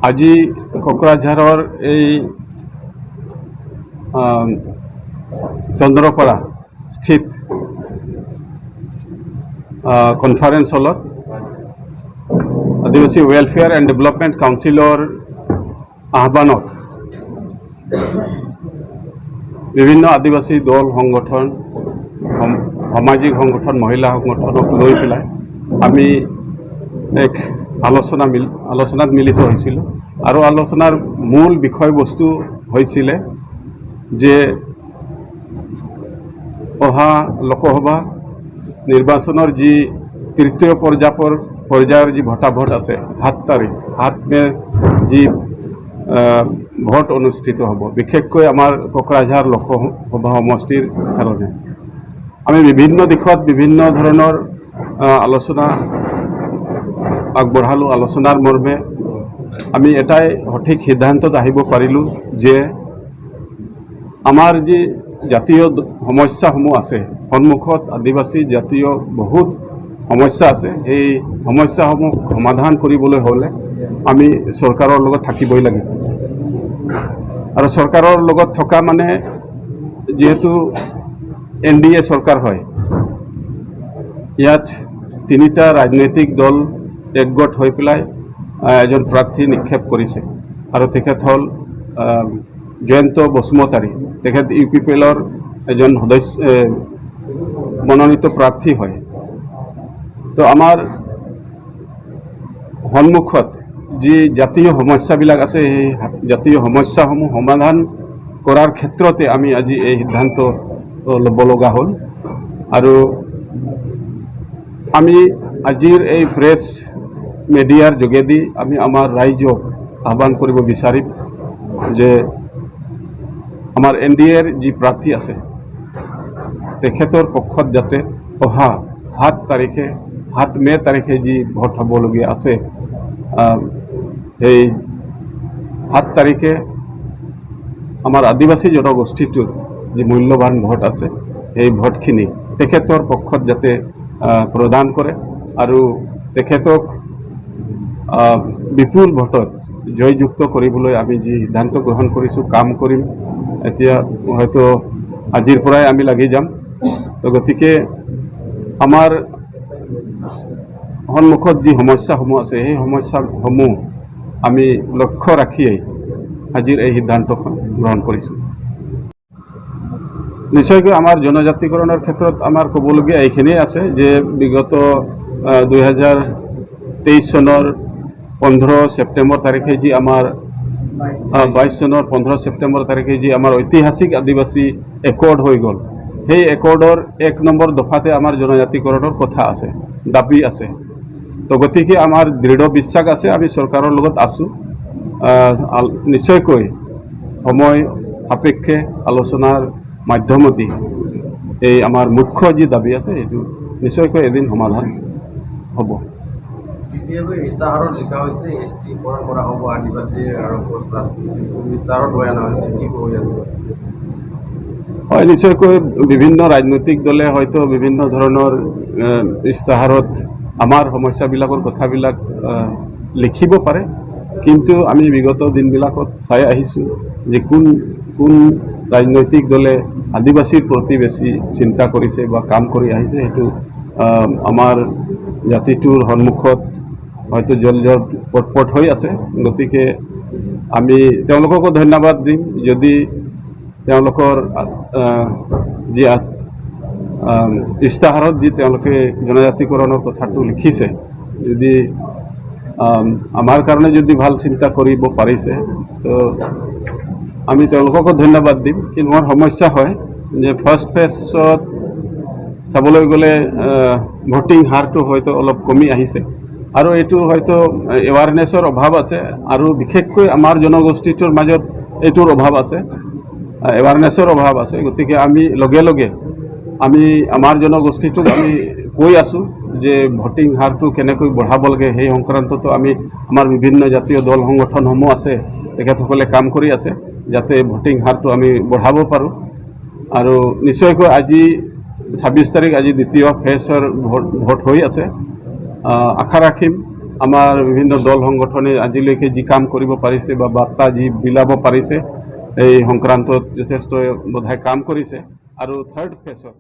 আজি কোকৰাঝাৰৰ এই চন্দ্ৰপাৰা স্থিত কনফাৰেন্স হলত আদিবাসী ওয়েলফেয়াৰ এন্ড ডেভেলপমেন্ট কাউন্সিলৰ আহ্বানত বিভিন্ন আদিবাসী দল সংগঠন সামাজিক সংগঠন মহিলা সংগঠনক লৈ পেলাই আমি এক আলোচনাত মিলিত হৈছিলোঁ আৰু আলোচনাৰ মূল বিষয়বস্তু হৈছিলে যে অহা লোকসভা নিৰ্বাচনৰ যি তৃতীয় পৰ্যায়ৰ যি ভোট আছে 7 মে যি ভোট অনুষ্ঠিত হ'ব বিশেষকৈ আমাৰ কোকৰাঝাৰ লোকসভা সমষ্টিৰ কাৰণে আমি বিভিন্ন দিশত বিভিন্ন ধৰণৰ আলোচনা আগবঢ়ালোঁ আলোচনাৰ মৰ্মে আমি এটাই সঠিক সিদ্ধান্তত আহিব পাৰিলোঁ যে আমাৰ যি জাতীয় সমস্যাসমূহ আছে সন্মুখত আদিবাসী জাতীয় বহুত সমস্যা আছে এই সমস্যাসমূহ সমাধান কৰিবলৈ হ'লে আমি চৰকাৰৰ লগত থাকিবই লাগিব আৰু চৰকাৰৰ লগত থকা মানে যেহেতু NDA চৰকাৰ হয় ইয়াত তিনিটা ৰাজনৈতিক দল একগোট হৈ পেলাই এজন প্ৰাৰ্থী নিক্ষেপ কৰিছে আৰু তেখেত হ'ল জয়ন্ত বসুমতাৰী তেখেত UPPLৰ এজন সদস্য মনোনীত প্ৰাৰ্থী হয় তো আমাৰ সন্মুখত যি জাতীয় সমস্যাবিলাক আছে এই জাতীয় সমস্যাসমূহ সমাধান কৰাৰ ক্ষেত্ৰতে আমি আজি এই সিদ্ধান্ত ল'ব লগা হ'ল আৰু আমি আজিৰ এই প্ৰেছ মিডিয়াৰ যোগেদি আমি আমাৰ ৰাইজক আহ্বান কৰিব বিচাৰিম যে আমাৰ NDAৰ যি প্ৰাৰ্থী আছে তেখেতৰ পক্ষত যাতে অহা 7 মে তাৰিখে যি ভোট হ'বলগীয়া আছে সেই 7 তাৰিখে আমাৰ আদিবাসী জনগোষ্ঠীটোৰ যি মূল্যৱান ভোট আছে এই ভোটখিনি তেখেতৰ পক্ষত যাতে প্ৰদান কৰে আৰু তেখেতক বিপুল ভোটত জয়যুক্ত কৰিবলৈ আমি যি সিদ্ধান্ত গ্ৰহণ কৰিছোঁ কাম কৰিম এতিয়া হয়তো আজিৰ পৰাই আমি লাগি যাম তো গতিকে আমাৰ সন্মুখত যি সমস্যাসমূহ আছে সেই সমস্যাসমূহ আমি লক্ষ্য ৰাখিয়েই আজিৰ এই সিদ্ধান্তখন গ্ৰহণ কৰিছোঁ নিশ্চয়কৈ আমাৰ জনজাতিকৰণৰ ক্ষেত্ৰত আমাৰ ক'বলগীয়া এইখিনিয়ে আছে যে বিগত 2023 চনৰ 15 ছেপ্টেম্বৰ তাৰিখে যি আমাৰ 22 চনৰ 15 ছেপ্টেম্বৰ তাৰিখে যি আমাৰ ঐতিহাসিক আদিবাসী একৰ্ড হৈ গ'ল সেই একৰ্ডৰ 1 নম্বৰ দফাতে আমাৰ জনজাতিকৰণৰ কথা আছে দাবী আছে তো গতিকে আমাৰ দৃঢ় বিশ্বাস আছে আমি চৰকাৰৰ লগত আছোঁ নিশ্চয়কৈ সময় সাপেক্ষে আলোচনাৰ মাধ্যমতে এই আমাৰ মুখ্য যি দাবী আছে এইটো নিশ্চয়কৈ এদিন সমাধান হ'ব হয় নিশ্চয়কৈ বিভিন্ন ৰাজনৈতিক দলে হয়তো বিভিন্ন ধৰণৰ ইস্তাহাৰত আমাৰ সমস্যাবিলাকৰ কথাবিলাক লিখিব পাৰে কিন্তু আমি বিগত দিনবিলাকত চাই আহিছোঁ যে কোন ৰাজনৈতিক দলে আদিবাসীৰ প্ৰতি বেছি চিন্তা কৰিছে বা কাম কৰি আহিছে সেইটো আমাৰ জাতিটোৰ সন্মুখত হয়তো জল পটপট হৈ আছে গতিকে আমি তেওঁলোককো ধন্যবাদ দিম যদি তেওঁলোকৰ যি ইস্তাহাৰত যি তেওঁলোকে জনজাতিকৰণৰ কথাটো লিখিছে যদি আমাৰ কাৰণে যদি ভাল চিন্তা কৰিব পাৰিছে তো আমি তেওঁলোককো ধন্যবাদ দিম কিন্তু মোৰ সমস্যা হয় যে ফাৰ্ষ্ট ফেজত চাবলৈ গ'লে ভোটিং হাৰটো হয়তো অলপ কমি আহিছে আৰু এইটো হয়তো এৱাৰনেছৰ অভাৱ আছে আৰু বিশেষকৈ আমাৰ জনগোষ্ঠীটোৰ মাজত এইটোৰ অভাৱ আছে এৱাৰনেছৰ অভাৱ আছে গতিকে আমি লগে আমি আমাৰ জনগোষ্ঠীটোক আমি কৈ আছোঁ যে ভোটিং হাৰটো কেনেকৈ বঢ়াব লাগে সেই সংক্ৰান্ততো আমি আমাৰ বিভিন্ন জাতীয় দল সংগঠনসমূহ আছে তেখেতসকলে কাম কৰি আছে যাতে ভোটিং হাৰটো আমি বঢ়াব পাৰোঁ আৰু নিশ্চয়কৈ আজি 26 তাৰিখ আজি দ্বিতীয় ফেজৰ ভোট হৈ আছে আশা ৰাখিম আমাৰ বিভিন্ন দল সংগঠনে আজিলৈকে যি কাম কৰিব পাৰিছে বা বাৰ্তা যি বিলাব পাৰিছে এই সংক্ৰান্তত যথেষ্ট বোধহয় কাম কৰিছে আৰু থাৰ্ড ফেজত